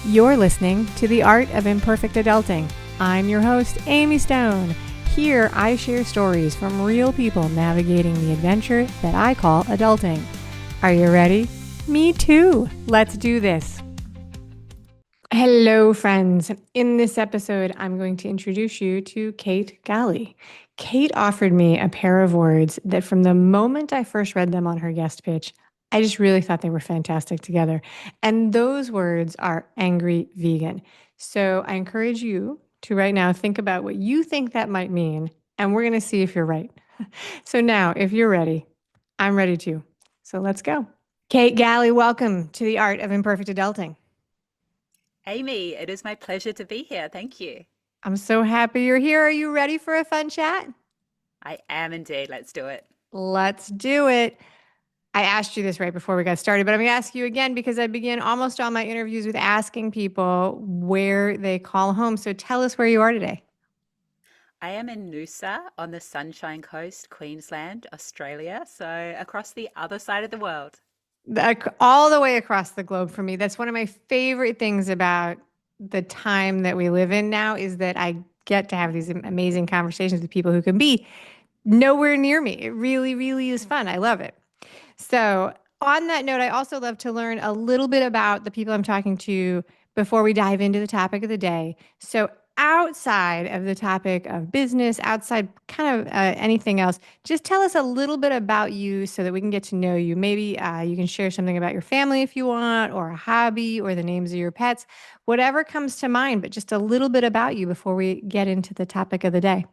You're listening to The Art of Imperfect Adulting. I'm your host, Amy Stone. Here, I share stories from real people navigating the adventure that I call adulting. Are you ready? Me too. Let's do this. Hello, friends. In this episode, I'm going to introduce you to Kate Galli. Kate offered me a pair of words that from the moment I first read them on her guest pitch, I just really thought they were fantastic together. And those words are angry vegan. So I encourage you to right now think about what you think that might mean, and we're going to see if you're right. So now, if you're ready, I'm ready too. So let's go. Kate Galli, welcome to the Art of Imperfect Adulting. Amy, it is my pleasure to be here. Thank you. I'm so happy you're here. Are you ready for a fun chat? I am indeed. Let's do it. Let's do it. I asked you this right before we got started, but I'm going to ask you again because I begin almost all my interviews with asking people where they call home. So tell us where you are today. I am in Noosa on the Sunshine Coast, Queensland, Australia. So across the other side of the world. All the way across the globe for me. That's one of my favorite things about the time that we live in now is that I get to have these amazing conversations with people who can be nowhere near me. It really, really is fun. I love it. So, on that note, I also love to learn a little bit about the people I'm talking to before we dive into the topic of the day. So, outside of the topic of business, outside kind of anything else, just tell us a little bit about you so that we can get to know you. Maybe you can share something about your family if you want, or a hobby, or the names of your pets, whatever comes to mind, but just a little bit about you before we get into the topic of the day.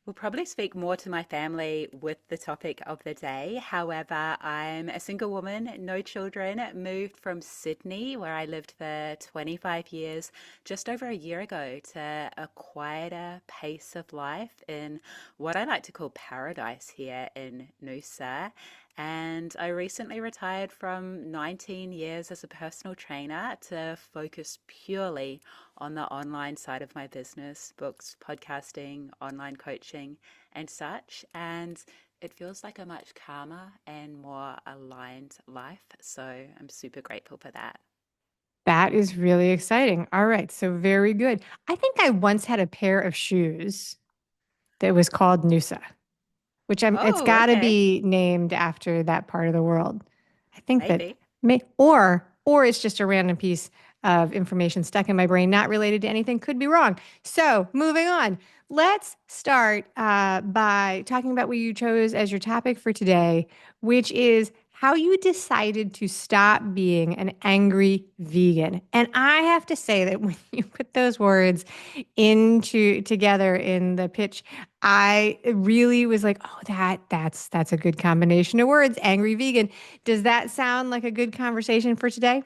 We'll probably speak more to my family with the topic of the day. However, I'm a single woman, no children, moved from Sydney, where I lived for 25 years, just over a year ago, to a quieter pace of life in what I like to call paradise here in Noosa. And I recently retired from 19 years as a personal trainer to focus purely on the online side of my business, books, podcasting, online coaching, and such. And it feels like a much calmer and more aligned life. So I'm super grateful for that. That is really exciting. All right. So, very good. I think I once had a pair of shoes that was called Noosa, which it's Oh, got to okay. be named after that part of the world. I think that Maybe. or it's just a random piece of information stuck in my brain, not related to anything, could be wrong. So, moving on. Let's start by talking about what you chose as your topic for today, which is how you decided to stop being an angry vegan. And I have to say that when you put those words into together in the pitch, I really was like, oh, that's a good combination of words, angry vegan. Does that sound like a good conversation for today?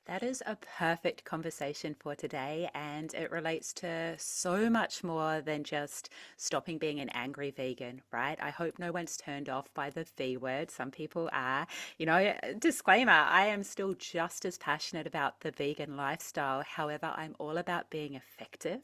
That is a perfect conversation for today, and it relates to so much more than just stopping being an angry vegan, right? I hope no one's turned off by the V word. Some people are. Disclaimer, I am still just as passionate about the vegan lifestyle. However, I'm all about being effective.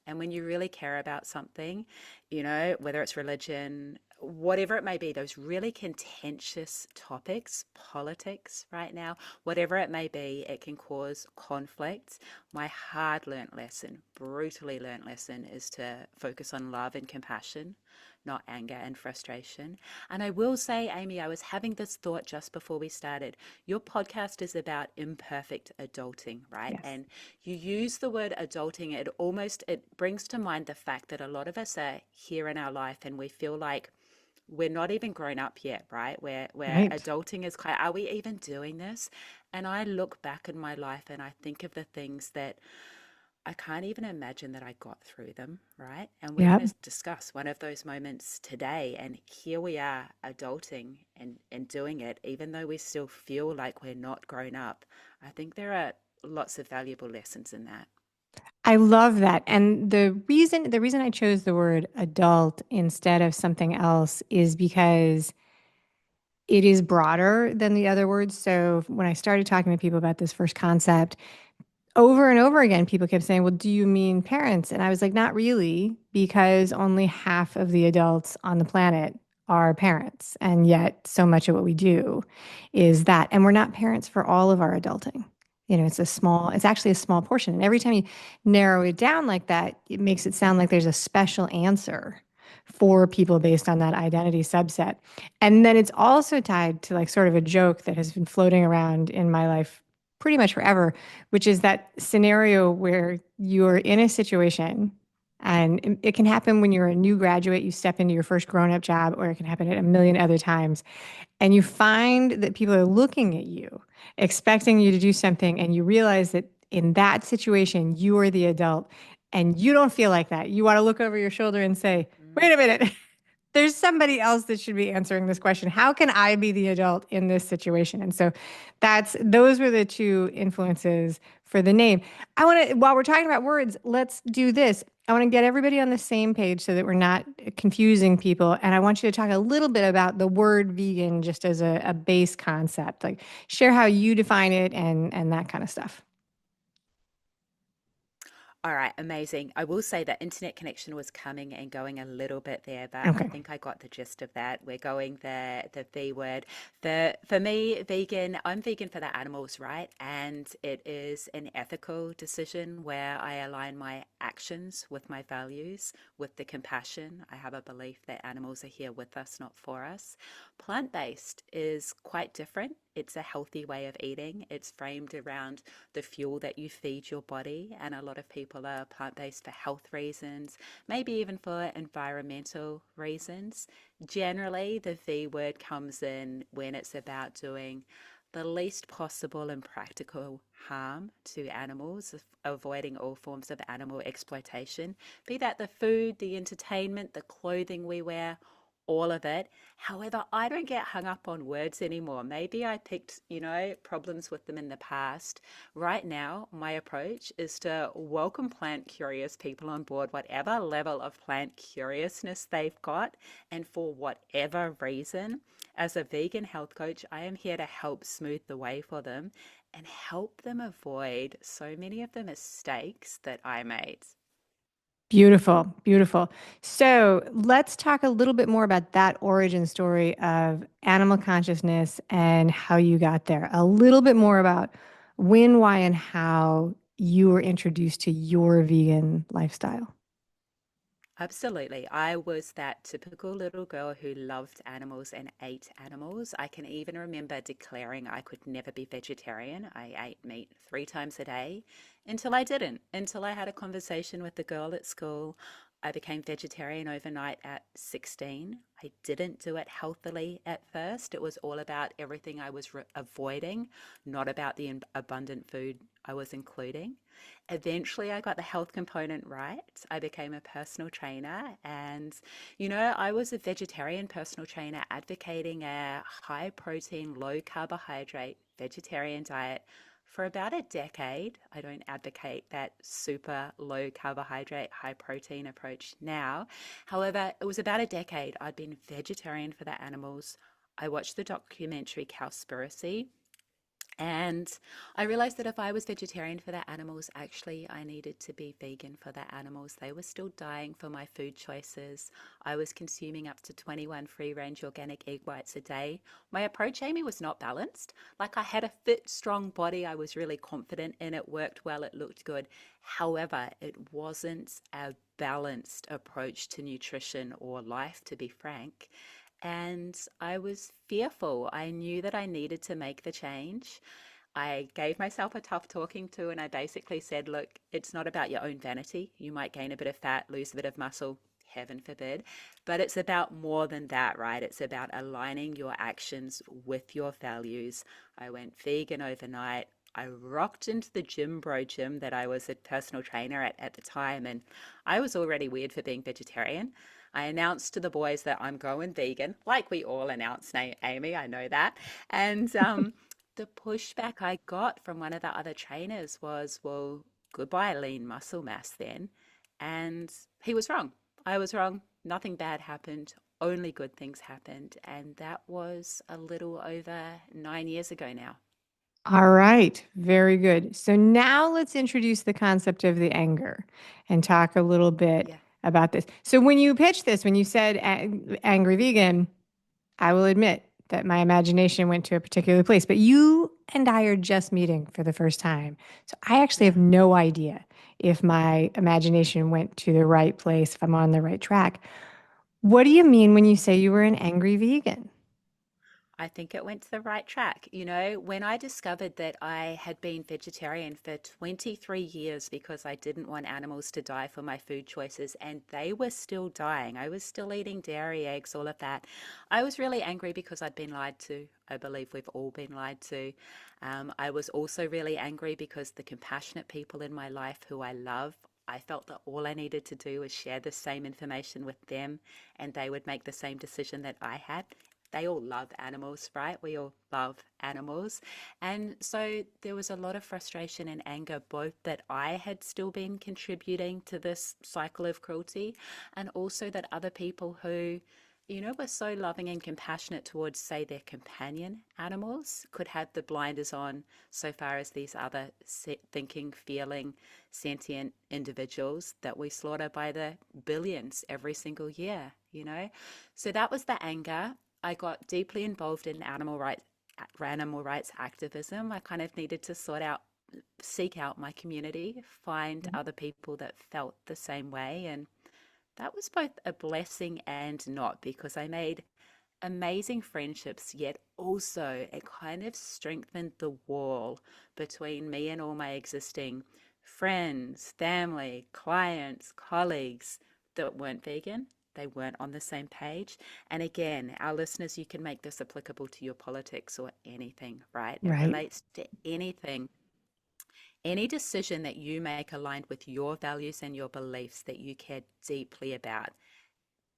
And when you really care about something, whether it's religion, whatever it may be, those really contentious topics, politics right now, whatever it may be, it can cause conflict. My hard learnt lesson, brutally learnt lesson, is to focus on love and compassion, not anger and frustration. And I will say, Amy, I was having this thought just before we started. Your podcast is about imperfect adulting, right? Yes. And you use the word adulting, it brings to mind the fact that a lot of us are here in our life and we feel like we're not even grown up yet, right? Where Right. adulting is kind of, are we even doing this? And I look back in my life and I think of the things that I can't even imagine that I got through them, right? And we're Yep. going to discuss one of those moments today. And here we are adulting and doing it, even though we still feel like we're not grown up. I think there are lots of valuable lessons in that. I love that. And the reason I chose the word adult instead of something else is because it is broader than the other words. So when I started talking to people about this first concept, over and over again, people kept saying, well, do you mean parents? And I was like, not really, because only half of the adults on the planet are parents. And yet, so much of what we do is that. And we're not parents for all of our adulting. it's actually a small portion. And every time you narrow it down like that, it makes it sound like there's a special answer for people based on that identity subset. And then it's also tied to like sort of a joke that has been floating around in my life pretty much forever, which is that scenario where you're in a situation and it can happen when you're a new graduate, you step into your first grown-up job, or it can happen at a million other times. And you find that people are looking at you, expecting you to do something, and you realize that in that situation, you are the adult and you don't feel like that. You want to look over your shoulder and say, Mm. wait a minute, there's somebody else that should be answering this question. How can I be the adult in this situation? And so those were the two influences for the name. While we're talking about words, let's do this. I want to get everybody on the same page so that we're not confusing people. And I want you to talk a little bit about the word vegan just as a base concept. Like share how you define it and that kind of stuff. All right, amazing. I will say that internet connection was coming and going a little bit there, but I Okay. think I got the gist of that. We're going the V word. For me, vegan, I'm vegan for the animals, right? And it is an ethical decision where I align my actions with my values, with the compassion. I have a belief that animals are here with us, not for us. Plant-based is quite different. It's a healthy way of eating. It's framed around the fuel that you feed your body. And a lot of people are plant based for health reasons, maybe even for environmental reasons. Generally, the V word comes in when it's about doing the least possible and practical harm to animals, avoiding all forms of animal exploitation, be that the food, the entertainment, the clothing we wear, all of it. However, I don't get hung up on words anymore. Maybe I picked, problems with them in the past. Right now, my approach is to welcome plant curious people on board, whatever level of plant curiousness they've got, and for whatever reason. As a vegan health coach, I am here to help smooth the way for them and help them avoid so many of the mistakes that I made. Beautiful, beautiful. So let's talk a little bit more about that origin story of animal consciousness and how you got there. A little bit more about when, why, and how you were introduced to your vegan lifestyle. Absolutely. I was that typical little girl who loved animals and ate animals. I can even remember declaring I could never be vegetarian. I ate meat 3 times a day until I didn't, until I had a conversation with the girl at school. I became vegetarian overnight at 16. I didn't do it healthily at first. It was all about everything I was avoiding, not about the abundant food I was including. Eventually, I got the health component right. I became a personal trainer, and I was a vegetarian personal trainer advocating a high protein, low carbohydrate vegetarian diet for about a decade. I don't advocate that super low carbohydrate, high protein approach now. However, it was about a decade I'd been vegetarian for the animals. I watched the documentary Cowspiracy, and I realized that if I was vegetarian for the animals, actually, I needed to be vegan for the animals. They were still dying for my food choices. I was consuming up to 21 free range organic egg whites a day. My approach, Amy, was not balanced. Like I had a fit, strong body. I was really confident in it, worked well, it looked good. However, it wasn't a balanced approach to nutrition or life, to be frank. And I was fearful. I knew that I needed to make the change. I gave myself a tough talking to, and I basically said, look, it's not about your own vanity. You might gain a bit of fat, lose a bit of muscle, heaven forbid, but it's about more than that, right? It's about aligning your actions with your values. I went vegan overnight. I rocked into the gym that I was a personal trainer at the time, and I was already weird for being vegetarian. I announced to the boys that I'm going vegan, like we all announce, Amy, I know that. And the pushback I got from one of the other trainers was, well, goodbye lean muscle mass then. And he was wrong. I was wrong. Nothing bad happened. Only good things happened. And that was a little over 9 years ago now. All right, very good. So now let's introduce the concept of the anger and talk a little bit Yeah. about this. So when you pitched this, when you said angry vegan, I will admit that my imagination went to a particular place, but you and I are just meeting for the first time. So I actually Yeah. have no idea if my imagination went to the right place, if I'm on the right track. What do you mean when you say you were an angry vegan? I think it went to the right track. You know, when I discovered that I had been vegetarian for 23 years because I didn't want animals to die for my food choices, and they were still dying, I was still eating dairy, eggs, all of that. I was really angry because I'd been lied to. I believe we've all been lied to. I was also really angry because the compassionate people in my life who I love, I felt that all I needed to do was share the same information with them and they would make the same decision that I had. They all love animals, right? We all love animals. And so there was a lot of frustration and anger, both that I had still been contributing to this cycle of cruelty, and also that other people who, you know, were so loving and compassionate towards, say, their companion animals could have the blinders on so far as these other thinking, feeling, sentient individuals that we slaughter by the billions every single year, you know? So that was the anger. I got deeply involved in animal rights activism. I kind of needed to seek out my community, find other people that felt the same way. And that was both a blessing and not, because I made amazing friendships, yet also it kind of strengthened the wall between me and all my existing friends, family, clients, colleagues that weren't vegan. They weren't on the same page. And again, our listeners, you can make this applicable to your politics or anything, right? It Right. relates to anything. Any decision that you make aligned with your values and your beliefs that you care deeply about,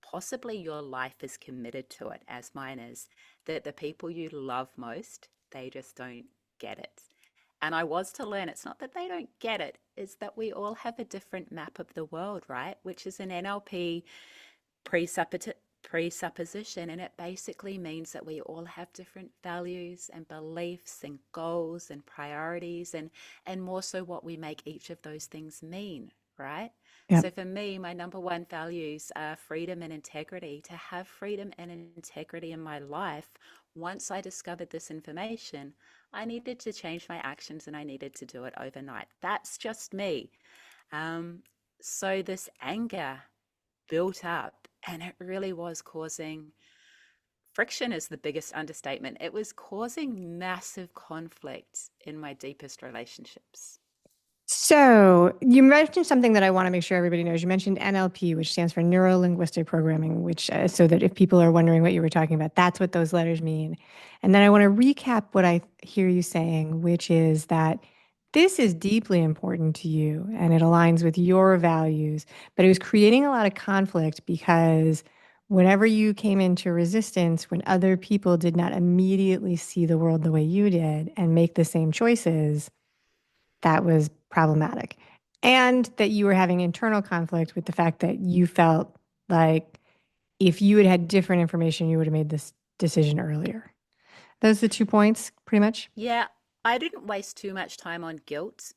possibly your life is committed to it, as mine is, that the people you love most, they just don't get it. And I was to learn it's not that they don't get it, it's that we all have a different map of the world, right? Which is an NLP presupposition. And it basically means that we all have different values and beliefs and goals and priorities, and more so what we make each of those things mean, right? Yep. So for me, my number one values are freedom and integrity. To have freedom and integrity in my life, once I discovered this information, I needed to change my actions and I needed to do it overnight. That's just me. Um, so this anger built up and it really was causing friction, is the biggest understatement. It was causing massive conflict in my deepest relationships. So you mentioned something that I want to make sure everybody knows. You mentioned NLP, which stands for Neuro Linguistic Programming, which so that if people are wondering what you were talking about, that's what those letters mean. And then I want to recap what I hear you saying, which is that this is deeply important to you and it aligns with your values, but it was creating a lot of conflict because whenever you came into resistance, when other people did not immediately see the world the way you did and make the same choices, that was problematic. And that you were having internal conflict with the fact that you felt like if you had had different information, you would have made this decision earlier. Those are the 2 points, pretty much. Yeah, I didn't waste too much time on guilt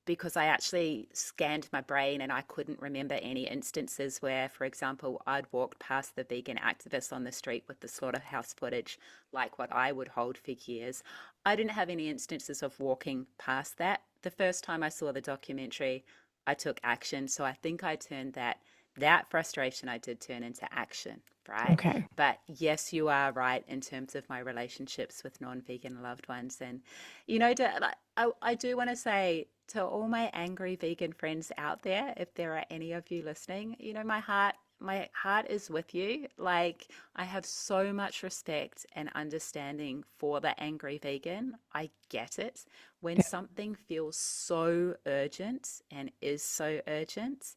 because I actually scanned my brain and I couldn't remember any instances where, for example, I'd walked past the vegan activists on the street with the slaughterhouse footage, like what I would hold for years. I didn't have any instances of walking past that. The first time I saw the documentary, I took action. So I think I turned that frustration I did turn into action, right? Okay. But yes, you are right in terms of my relationships with non-vegan loved ones. And, you know, I do want to say to all my angry vegan friends out there, if there are any of you listening, you know, my heart is with you. Like, I have so much respect and understanding for the angry vegan. I get it. When Yeah. something feels so urgent and is so urgent,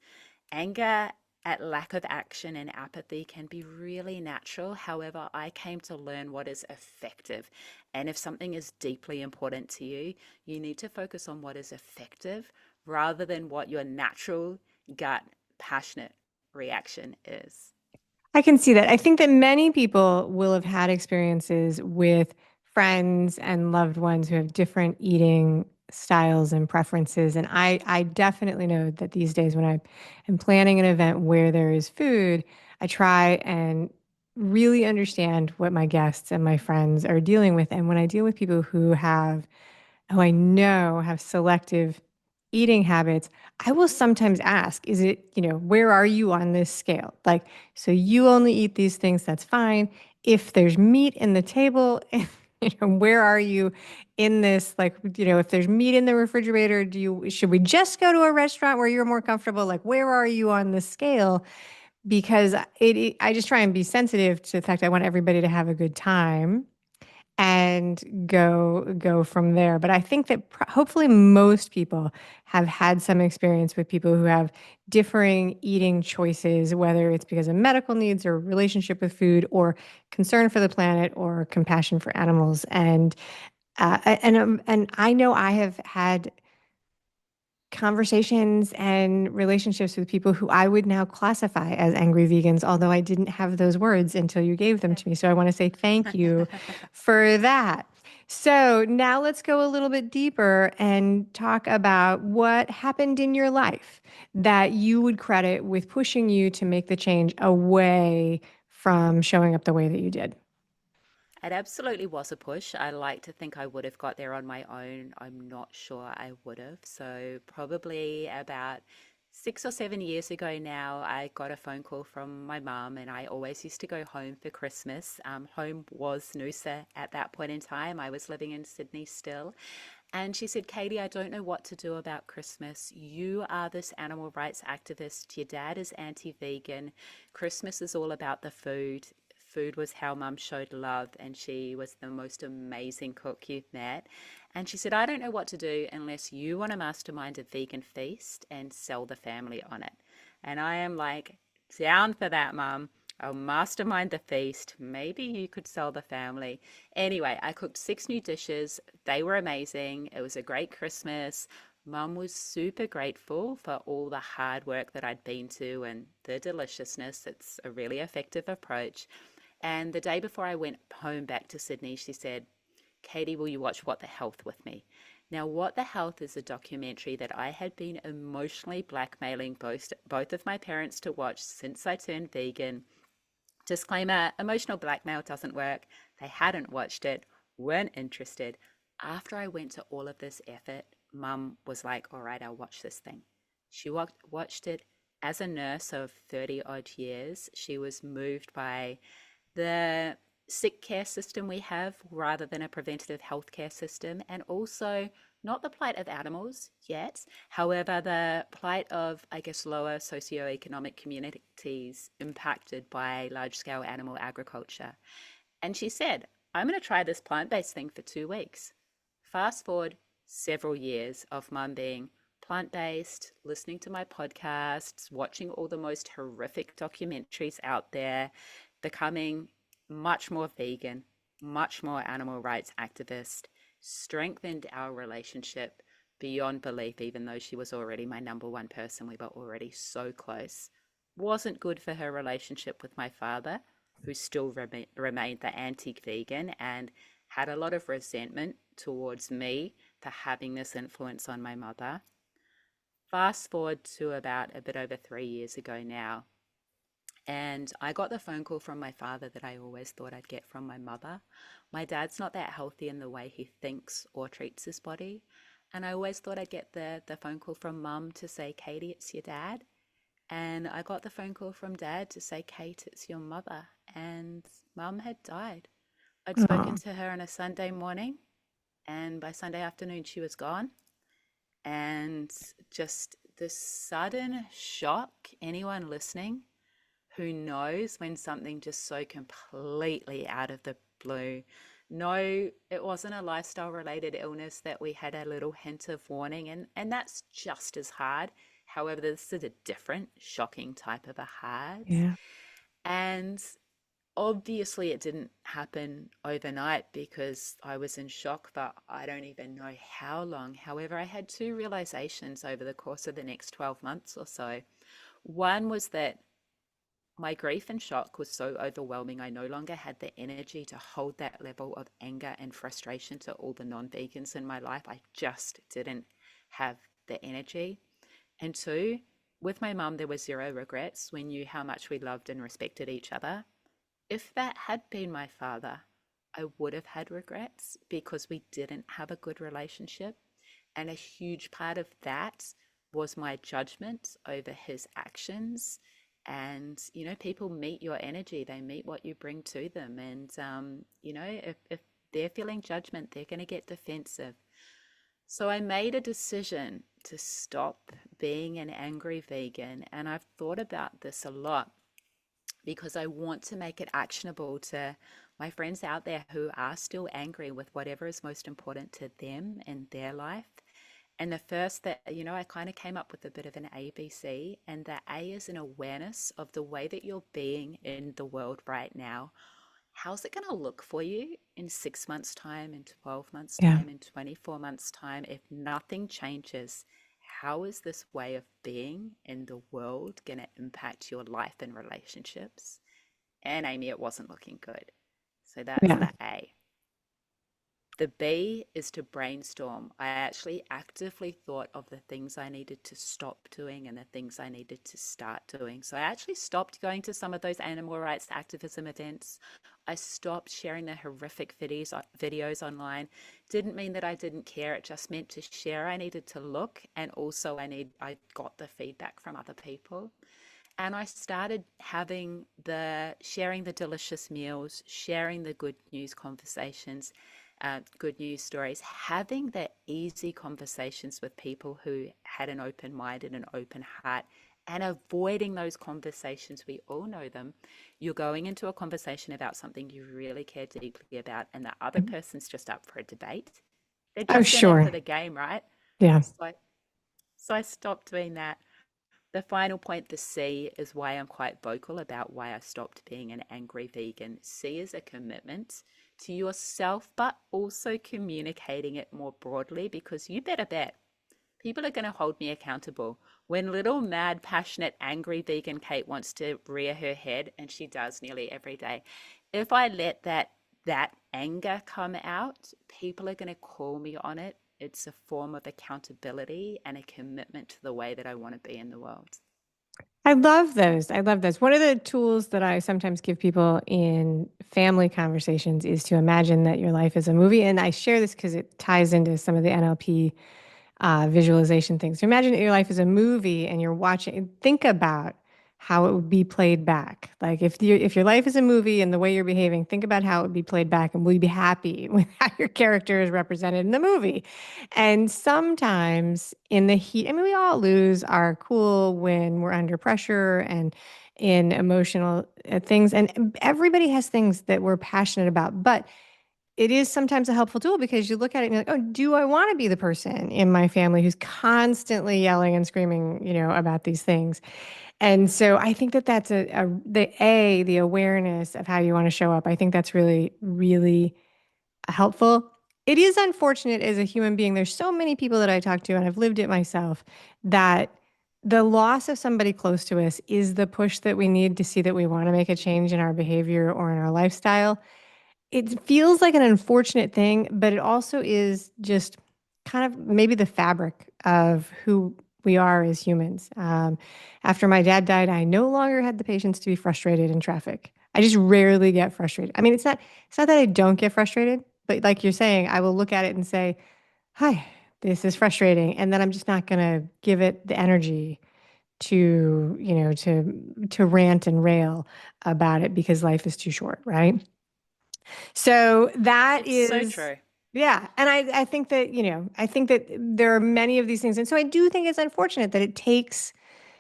anger at lack of action and apathy can be really natural. However, I came to learn what is effective. And if something is deeply important to you, you need to focus on what is effective rather than what your natural gut passionate reaction is. I can see that. I think that many people will have had experiences with friends and loved ones who have different eating styles and preferences. And I definitely know that these days when I am planning an event where there is food, I try and really understand what my guests and my friends are dealing with. And when I deal with people who I know have selective eating habits, I will sometimes ask, is it, where are you on this scale? Like, so you only eat these things, that's fine. If there's meat in the table, where are you in this? Like, if there's meat in the refrigerator, should we just go to a restaurant where you're more comfortable? Like, where are you on the scale? Because I just try and be sensitive to the fact I want everybody to have a good time and go from there. But I think that hopefully most people have had some experience with people who have differing eating choices, whether it's because of medical needs or relationship with food or concern for the planet or compassion for animals. And I know I have had conversations and relationships with people who I would now classify as angry vegans, although I didn't have those words until you gave them to me. So I want to say thank you for that. So now let's go a little bit deeper and talk about what happened in your life that you would credit with pushing you to make the change away from showing up the way that you did. It absolutely was a push. I like to think I would have got there on my own. I'm not sure I would have. So, probably about 6 or 7 years ago now, I got a phone call from my mum, and I always used to go home for Christmas. Home was Noosa at that point in time. I was living in Sydney still. And she said, Katie, I don't know what to do about Christmas. You are this animal rights activist. Your dad is anti vegan. Christmas is all about the food. Food was how mum showed love, and she was the most amazing cook you've met. And she said, I don't know what to do unless you want to mastermind a vegan feast and sell the family on it. And I am like, down for that, mum. I'll mastermind the feast. Maybe you could sell the family. Anyway, I cooked 6 new dishes. They were amazing. It was a great Christmas. Mum was super grateful for all the hard work that I'd been to and the deliciousness. It's a really effective approach. And the day before I went home back to Sydney, she said, Katie, will you watch What the Health with me? Now, What the Health is a documentary that I had been emotionally blackmailing both of my parents to watch since I turned vegan. Disclaimer, emotional blackmail doesn't work. They hadn't watched it, weren't interested. After I went to all of this effort, mum was like, all right, I'll watch this thing. She watched it as a nurse of 30 odd years. She was moved by the sick care system we have rather than a preventative healthcare system, and also not the plight of animals yet. However, the plight of, I guess, lower socioeconomic communities impacted by large scale animal agriculture. And she said, I'm going to try this plant based thing for 2 weeks. Fast forward several years of mum being plant based, listening to my podcasts, watching all the most horrific documentaries out there, becoming much more vegan, much more animal rights activist, strengthened our relationship beyond belief, even though she was already my number one person. We were already so close. Wasn't good for her relationship with my father, who still remained the anti vegan and had a lot of resentment towards me for having this influence on my mother. Fast forward to about a bit over 3 years ago now, and I got the phone call from my father that I always thought I'd get from my mother. My dad's not that healthy in the way he thinks or treats his body. And I always thought I'd get the phone call from mum to say, Katie, it's your dad. And I got the phone call from dad to say, Kate, it's your mother. And mum had died. I'd spoken Oh, to her on a Sunday morning, and by Sunday afternoon, she was gone. And just this sudden shock, anyone listening who knows when something just so completely out of the blue. No, it wasn't a lifestyle related illness that we had a little hint of warning, and that's just as hard. However, this is a different, shocking type of a hard. yeah. And obviously, it didn't happen overnight because I was in shock for I don't even know how long. However, I had two realizations over the course of the next 12 months or so. One was that my grief and shock was so overwhelming, I no longer had the energy to hold that level of anger and frustration to all the non vegans in my life. I just didn't have the energy. And two, with my mum, there was zero regrets. We knew how much we loved and respected each other. If that had been my father, I would have had regrets because we didn't have a good relationship. And a huge part of that was my judgment over his actions. And, people meet your energy, they meet what you bring to them. And, if they're feeling judgment, they're going to get defensive. So I made a decision to stop being an angry vegan. And I've thought about this a lot because I want to make it actionable to my friends out there who are still angry with whatever is most important to them in their life. And the first that, I kind of came up with a bit of an ABC, and the A is an awareness of the way that you're being in the world right now. How's it going to look for you in 6 months' time, in 12 months' Yeah. time, in 24 months' time? If nothing changes, how is this way of being in the world going to impact your life and relationships? And Amy, it wasn't looking good. So that's Yeah. the A. The B is to brainstorm. I actually actively thought of the things I needed to stop doing and the things I needed to start doing. So I actually stopped going to some of those animal rights activism events. I stopped sharing the horrific videos online. Didn't mean that I didn't care. It just meant to share. I needed to look, and also I got the feedback from other people. And I started sharing the delicious meals, sharing the good news conversations, good news stories, having the easy conversations with people who had an open mind and an open heart, and avoiding those conversations. We all know them. You're going into a conversation about something you really care deeply about, and the other person's just up for a debate. They're Oh, just in it for sure. the game, right? Yeah. So I stopped doing that. The final point, the C, is why I'm quite vocal about why I stopped being an angry vegan. C is a commitment to yourself, but also communicating it more broadly, because you better bet people are going to hold me accountable. When little mad, passionate, angry vegan Kate wants to rear her head, and she does nearly every day, if I let that anger come out, people are going to call me on it. It's a form of accountability and a commitment to the way that I want to be in the world. I love those. I love those. One of the tools that I sometimes give people in family conversations is to imagine that your life is a movie. And I share this because it ties into some of the NLP visualization things. So imagine that your life is a movie and you're watching, think about how it would be played back. Like if your life is a movie and the way you're behaving, think about how it would be played back, and will you be happy with how your character is represented in the movie? And sometimes in the heat, I mean, we all lose our cool when we're under pressure and in emotional things. And everybody has things that we're passionate about, but it is sometimes a helpful tool because you look at it and you're like, oh, do I want to be the person in my family who's constantly yelling and screaming, about these things? And so I think that that's the awareness of how you want to show up. I think that's really, really helpful. It is unfortunate as a human being. There's so many people that I talk to, and I've lived it myself, that the loss of somebody close to us is the push that we need to see that we want to make a change in our behavior or in our lifestyle. It feels like an unfortunate thing, but it also is just kind of maybe the fabric of who we are as humans. After my dad died, I no longer had the patience to be frustrated in traffic. I just rarely get frustrated. I mean, it's not that I don't get frustrated, but like you're saying, I will look at it and say, "Hi, this is frustrating," and then I'm just not going to give it the energy to rant and rail about it because life is too short, right? So that It's so is, true. yeah. And I think that, I think that there are many of these things. And so I do think it's unfortunate that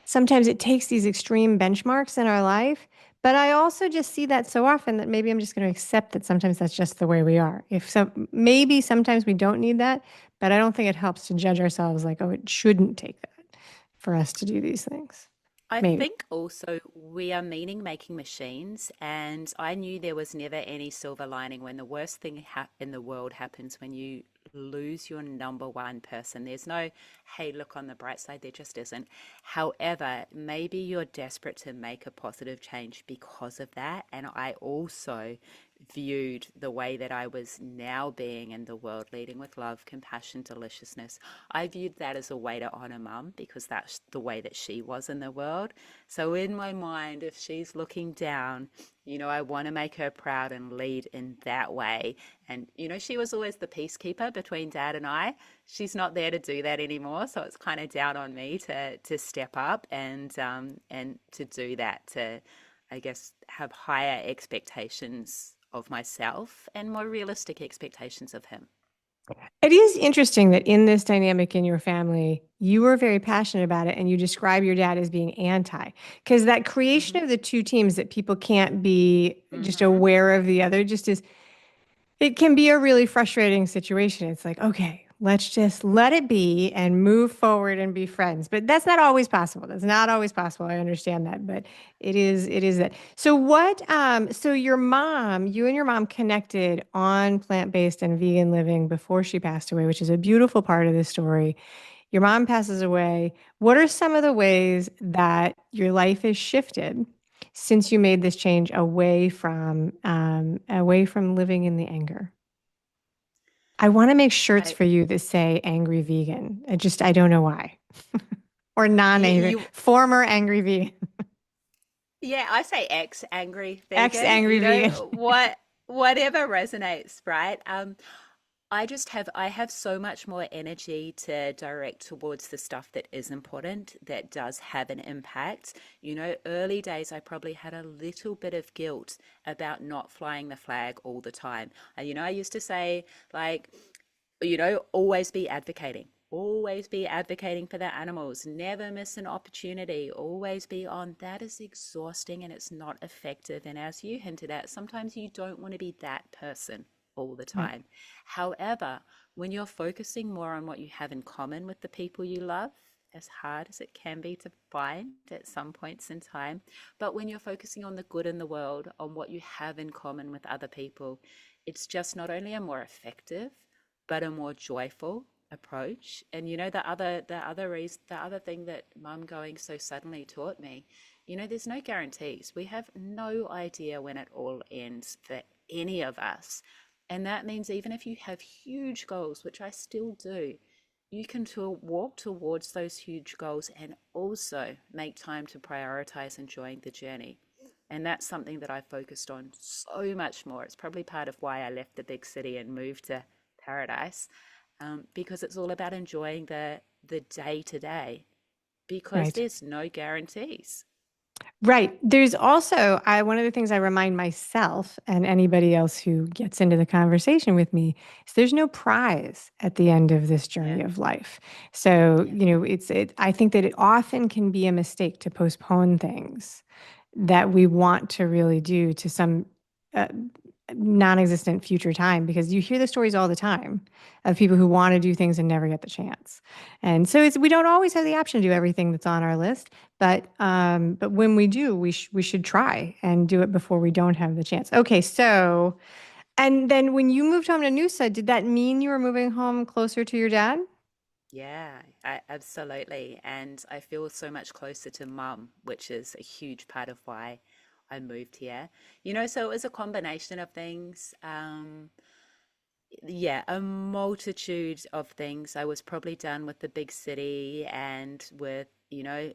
sometimes it takes these extreme benchmarks in our life. But I also just see that so often that maybe I'm just going to accept that sometimes that's just the way we are. Maybe sometimes we don't need that, but I don't think it helps to judge ourselves like, oh, it shouldn't take that for us to do these things. I Maybe. think also we are meaning making machines, and I knew there was never any silver lining when the worst thing in the world happens when you lose your number one person. There's no, hey, look on the bright side, there just isn't. However, maybe you're desperate to make a positive change because of that. And I also viewed the way that I was now being in the world, leading with love, compassion, deliciousness. I viewed that as a way to honor mum because that's the way that she was in the world. So in my mind, if she's looking down, I want to make her proud and lead in that way. And, she was always the peacekeeper between dad and I. She's not there to do that anymore. So it's kind of down on me to step up and to do that, to, I guess, have higher expectations of myself and more realistic expectations of him. It is interesting that in this dynamic in your family, you were very passionate about it and you describe your dad as being anti. Because that creation Hmm. of the two teams that people can't be just Hmm. aware of the other just is, it can be a really frustrating situation. It's like, okay, let's just let it be and move forward and be friends. But that's not always possible. That's not always possible. I understand that, but it is that. So so you and your mom connected on plant-based and vegan living before she passed away, which is a beautiful part of this story. Your mom passes away. What are some of the ways that your life has shifted since you made this change away from living in the anger? I want to make shirts I for you that say angry vegan. I don't know why. Or you, non-angry, you former angry vegan, yeah, I say ex angry vegan. ex-angry vegan. Whatever resonates, right? I have so much more energy to direct towards the stuff that is important, that does have an impact. Early days, I probably had a little bit of guilt about not flying the flag all the time. I used to say, like, always be advocating for the animals, never miss an opportunity, always be on. That is exhausting and it's not effective. And as you hinted at, sometimes you don't want to be that person all the Right. time. However, when you're focusing more on what you have in common with the people you love, as hard as it can be to find at some points in time, but when you're focusing on the good in the world, on what you have in common with other people, it's just not only a more effective but a more joyful approach. And the other thing that mum going so suddenly taught me, there's no guarantees. We have no idea when it all ends for any of us. And that means even if you have huge goals, which I still do, you can walk towards those huge goals and also make time to prioritize enjoying the journey. And that's something that I focused on so much more. It's probably part of why I left the big city and moved to paradise, because it's all about enjoying the day to day, because Right. there's no guarantees. Right. There's also, one of the things I remind myself and anybody else who gets into the conversation with me is there's no prize at the end of this Yeah, journey of life. So, yeah, I think that it often can be a mistake to postpone things that we want to really do to some uh, non-existent future time, because you hear the stories all the time of people who want to do things and never get the chance. And so we don't always have the option to do everything that's on our list, but when we do, we should try and do it before we don't have the chance. Okay, so and then when you moved home to Noosa, did that mean you were moving home closer to your dad? yeah, absolutely. And I feel so much closer to mum, which is a huge part of why I moved here. So it was a combination of things. Yeah, a multitude of things. I was probably done with the big city and with,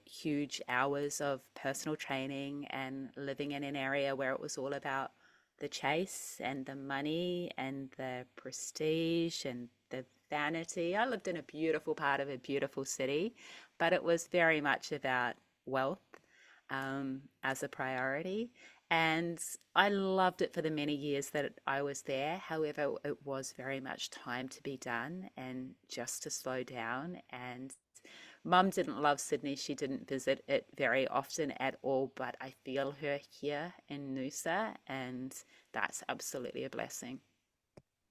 huge hours of personal training and living in an area where it was all about the chase and the money and the prestige and the vanity. I lived in a beautiful part of a beautiful city, but it was very much about wealth, as a priority. And I loved it for the many years that I was there. However, it was very much time to be done and just to slow down. And mum didn't love Sydney. She didn't visit it very often at all, but I feel her here in Noosa, and that's absolutely a blessing.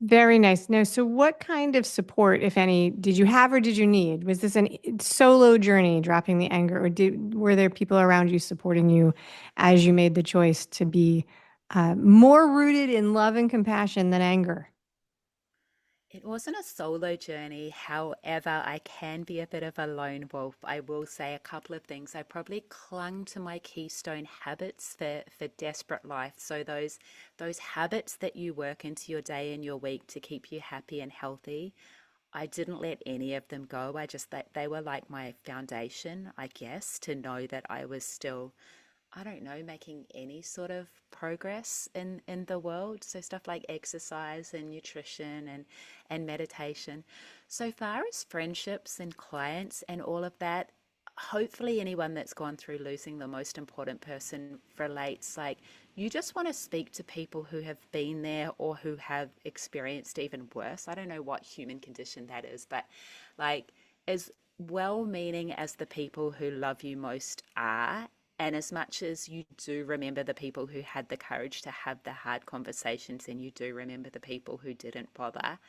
Very nice. No, so what kind of support, if any, did you have or did you need? Was this a solo journey, dropping the anger, or were there people around you supporting you as you made the choice to be more rooted in love and compassion than anger? It wasn't a solo journey. However, I can be a bit of a lone wolf. I will say a couple of things. I probably clung to my keystone habits for desperate life. So those habits that you work into your day and your week to keep you happy and healthy, I didn't let any of them go. I just they were like my foundation, I guess, to know that I was still, I don't know, making any sort of progress in the world. So stuff like exercise and nutrition and meditation. So far as friendships and clients and all of that, hopefully anyone that's gone through losing the most important person relates. Like, you just want to speak to people who have been there or who have experienced even worse. I don't know what human condition that is, but like, as well meaning as the people who love you most are, and as much as you do remember the people who had the courage to have the hard conversations, and you do remember the people who didn't bother,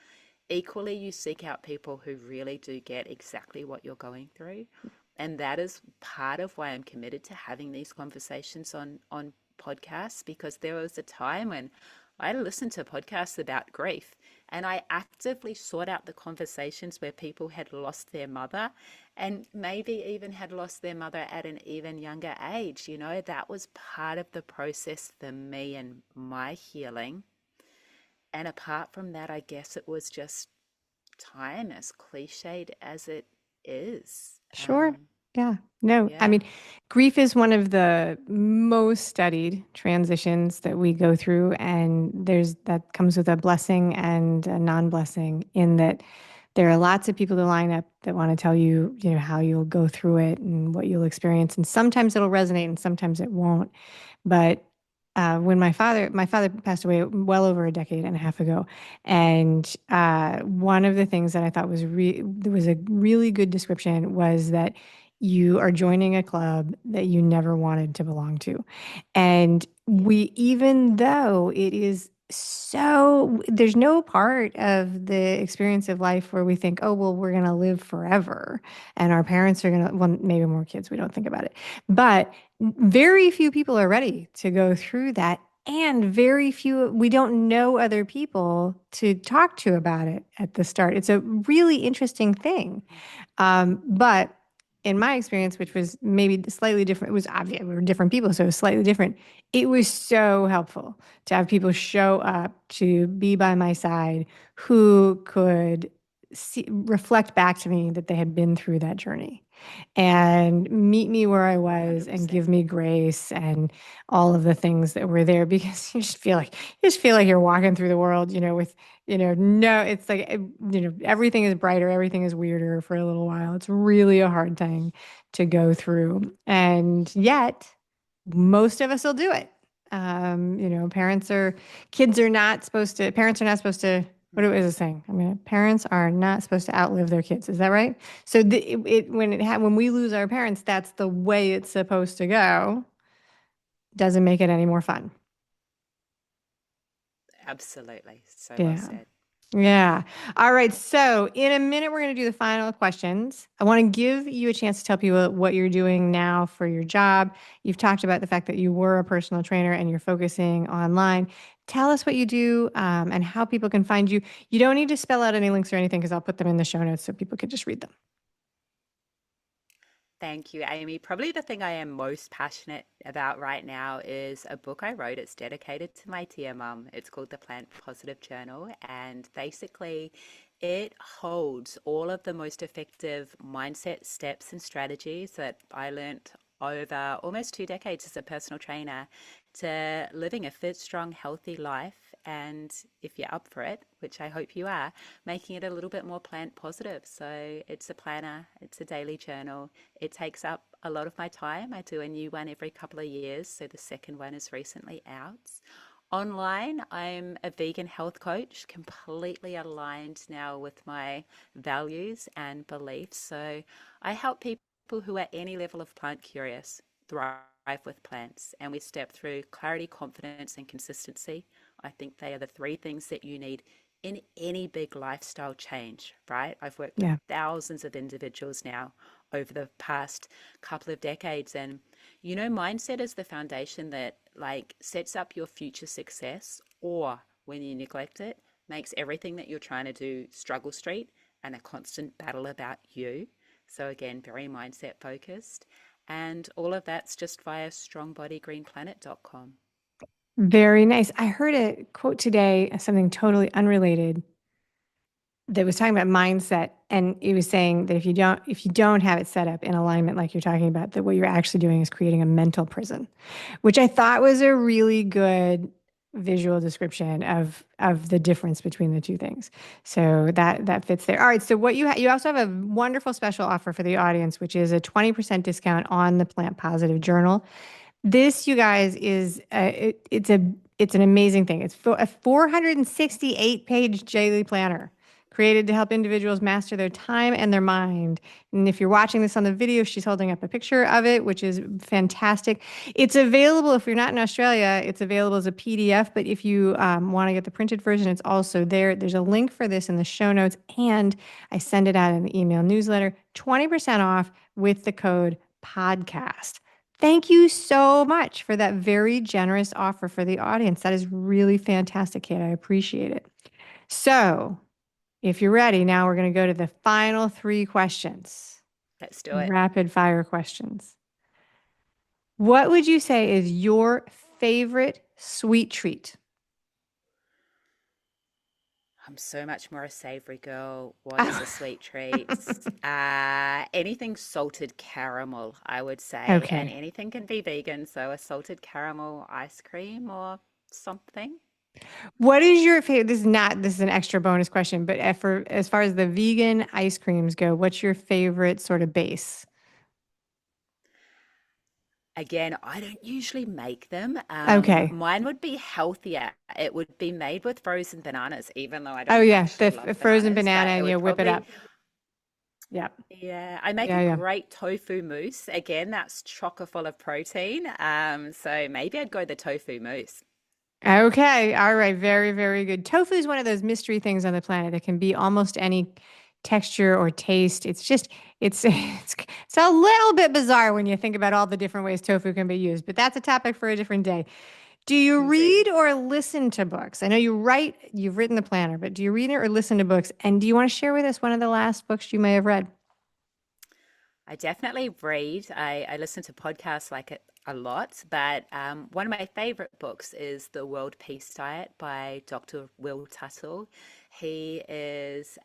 equally you seek out people who really do get exactly what you're going through. And that is part of why I'm committed to having these conversations on podcasts, because there was a time when I listened to podcasts about grief, and I actively sought out the conversations where people had lost their mother, and maybe even had lost their mother at an even younger age. You know, that was part of the process for me and my healing. And apart from that, I guess it was just time, as cliched as it is. Sure. Yeah. No, I Yeah, mean, grief is one of the most studied transitions that we go through, and there's that comes with a blessing and a non-blessing in that there are lots of people that line up that want to tell you, how you'll go through it and what you'll experience, and sometimes it'll resonate and sometimes it won't. But when my father passed away well over a decade and a half ago, and one of the things that I thought there was a really good description was that you are joining a club that you never wanted to belong to, and yeah, even though it is so, there's no part of the experience of life where we think, oh, well, we're going to live forever and our parents are going to, well, maybe more kids, we don't think about it. But very few people are ready to go through that. And very few, we don't know other people to talk to about it at the start. It's a really interesting thing. But in my experience, which was maybe slightly different, it was obvious we were different people, so it was slightly different. It was so helpful to have people show up to be by my side who could reflect back to me that they had been through that journey and meet me where I was and give 100%. me grace and all of the things that were there because you just feel like you're walking through the world, with no, it's like, everything is brighter, everything is weirder for a little while. It's really a hard thing to go through. And yet, most of us will do it. Parents are not supposed to, what is it saying? I mean, parents are not supposed to outlive their kids. Is that right? So when we lose our parents, that's the way it's supposed to go. Doesn't make it any more fun. Absolutely. So well Yeah. said. Yeah. All right. So, in a minute, we're going to do the final questions. I want to give you a chance to tell people what you're doing now for your job. You've talked about the fact that you were a personal trainer and you're focusing online. Tell us what you do and how people can find you. You don't need to spell out any links or anything because I'll put them in the show notes so people can just read them. Thank you, Amy. Probably the thing I am most passionate about right now is a book I wrote. It's dedicated to my dear mum. It's called The Plant Positive Journal. And basically, it holds all of the most effective mindset steps and strategies that I learned over almost 2 decades as a personal trainer to living a fit, strong, healthy life. And if you're up for it, which I hope you are, making it a little bit more plant positive. So it's a planner, it's a daily journal. It takes up a lot of my time. I do a new one every couple of years. So the second one is recently out. Online, I'm a vegan health coach, completely aligned now with my values and beliefs. So I help people who are any level of plant curious thrive with plants. And we step through clarity, confidence, and consistency. I think they are the three things that you need in any big lifestyle change, right? I've worked with Yeah. thousands of individuals now over the past couple of decades. And, mindset is the foundation that like sets up your future success, or when you neglect it, makes everything that you're trying to do struggle street and a constant battle about you. So again, very mindset focused. And all of that's just via strongbodygreenplanet.com. Very nice. I heard a quote today, something totally unrelated, that was talking about mindset, and it was saying that if you don't have it set up in alignment like you're talking about, that what you're actually doing is creating a mental prison, which I thought was a really good visual description of the difference between the two things. So that fits there. All right, so what you also have a wonderful special offer for the audience, which is a 20% discount on the Plant Positive Journal. This, you guys, is it's an amazing thing. It's a 468-page daily planner created to help individuals master their time and their mind. And if you're watching this on the video, she's holding up a picture of it, which is fantastic. It's available, if you're not in Australia, it's available as a PDF. But if you want to get the printed version, it's also there. There's a link for this in the show notes, and I send it out in the email newsletter. 20% off with the code podcast. Thank you so much for that very generous offer for the audience. That is really fantastic, Kate. I appreciate it. So, if you're ready, now we're going to go to the final 3 questions. Let's do it. Rapid fire questions. What would you say is your favorite sweet treat? I'm so much more a savory girl. What is a sweet treat? Anything salted caramel, I would say. And Okay. anything can be vegan. So a salted caramel ice cream or something. What is your favorite? This is an extra bonus question, but as far as the vegan ice creams go, what's your favorite sort of base? Again, I don't usually make them. Okay. Mine would be healthier. It would be made with frozen bananas, even though I Oh don't yeah, actually the love frozen bananas, banana, but it and would you whip it probably, up. Yeah. yeah, I make Yeah, a yeah. great tofu mousse. Again, that's chocker full of protein. So maybe I'd go the tofu mousse. Okay. All right. Very, very good. Tofu is one of those mystery things on the planet that can be almost any texture or taste. It's just, it's a little bit bizarre when you think about all the different ways tofu can be used, but that's a topic for a different day. Do you Indeed. read or listen to books? I know you've written the planner, but do you read or listen to books? And do you want to share with us one of the last books you may have read? I definitely read. I listen to podcasts like it a lot, but one of my favorite books is The World Peace Diet by Dr. Will Tuttle. He is,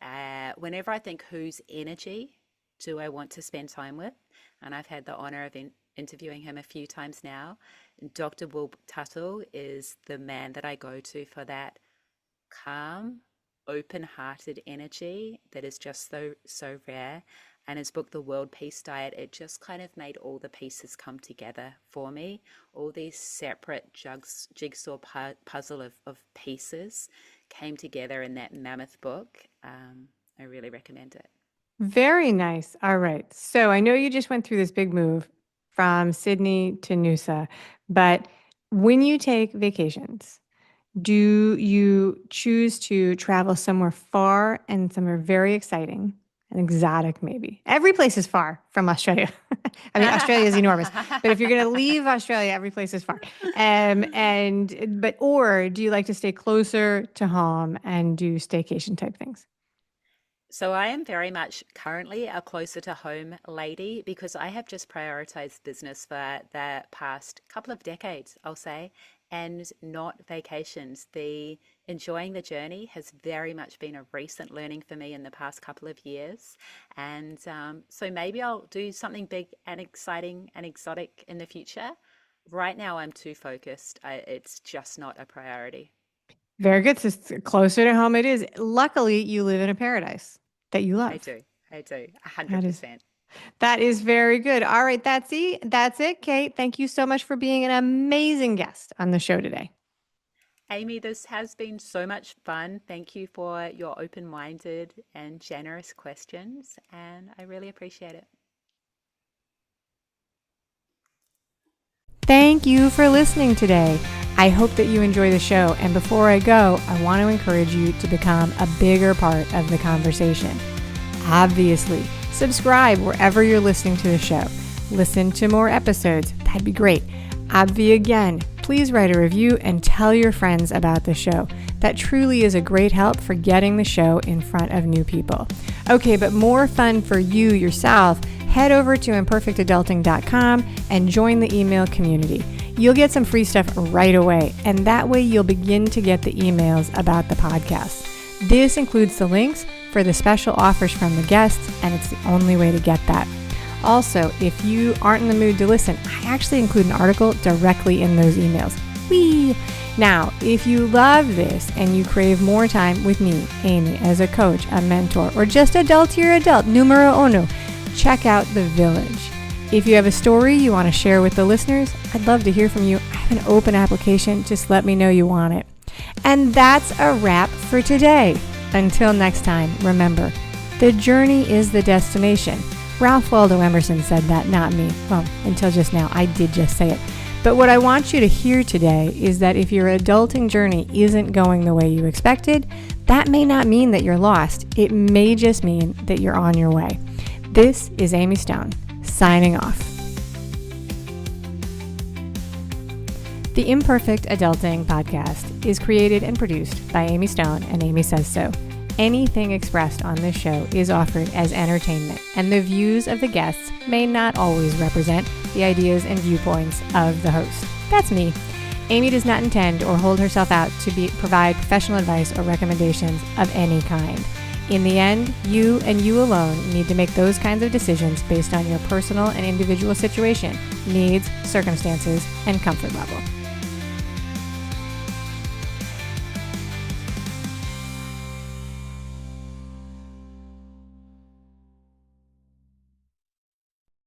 whenever I think whose energy do I want to spend time with, and I've had the honor of interviewing him a few times now, Dr. Will Tuttle is the man that I go to for that calm, open-hearted energy that is just so rare. And his book, The World Peace Diet, it just kind of made all the pieces come together for me. All these separate jigsaw puzzle of pieces came together in that mammoth book. I really recommend it. Very nice. All right. So I know you just went through this big move from Sydney to Noosa, but when you take vacations, do you choose to travel somewhere far and somewhere very exciting and exotic, maybe? Every place is far from Australia. I mean, Australia is enormous, but if you're going to leave Australia, every place is far. Or do you like to stay closer to home and do staycation type things? So I am very much currently a closer to home lady because I have just prioritized business for the past couple of decades, I'll say, and not vacations. The enjoying the journey has very much been a recent learning for me in the past couple of years. And so maybe I'll do something big and exciting and exotic in the future. Right now, I'm too focused. It's just not a priority. Very good. So closer to home it is. Luckily, you live in a paradise that you I love. do. I do. That is 100%. that is very good. All right, that's it, Kate. Thank you so much for being an amazing guest on the show today. Amy, this has been so much fun. Thank you for your open-minded and generous questions, and I really appreciate it. Thank you for listening today. I hope that you enjoy the show. And before I go, I want to encourage you to become a bigger part of the conversation. Obviously, subscribe wherever you're listening to the show. Listen to more episodes. That'd be great. Again, please write a review and tell your friends about the show. That truly is a great help for getting the show in front of new people. Okay, but more fun for you yourself, head over to imperfectadulting.com and join the email community. You'll get some free stuff right away, and that way you'll begin to get the emails about the podcast. This includes the links for the special offers from the guests, and it's the only way to get that. Also, if you aren't in the mood to listen, I actually include an article directly in those emails. Whee! Now, if you love this and you crave more time with me, Amy, as a coach, a mentor, or just adultier adult, numero uno, check out The Village. If you have a story you want to share with the listeners, I'd love to hear from you. I have an open application. Just let me know you want it. And that's a wrap for today. Until next time, remember, the journey is the destination. Ralph Waldo Emerson said that, not me. Well, until just now, I did just say it. But what I want you to hear today is that if your adulting journey isn't going the way you expected, that may not mean that you're lost. It may just mean that you're on your way. This is Amy Stone, signing off. The Imperfect Adulting podcast is created and produced by Amy Stone and Amy Says So. Anything expressed on this show is offered as entertainment, and the views of the guests may not always represent the ideas and viewpoints of the host. That's me. Amy does not intend or hold herself out to provide professional advice or recommendations of any kind. In the end, you and you alone need to make those kinds of decisions based on your personal and individual situation, needs, circumstances, and comfort level.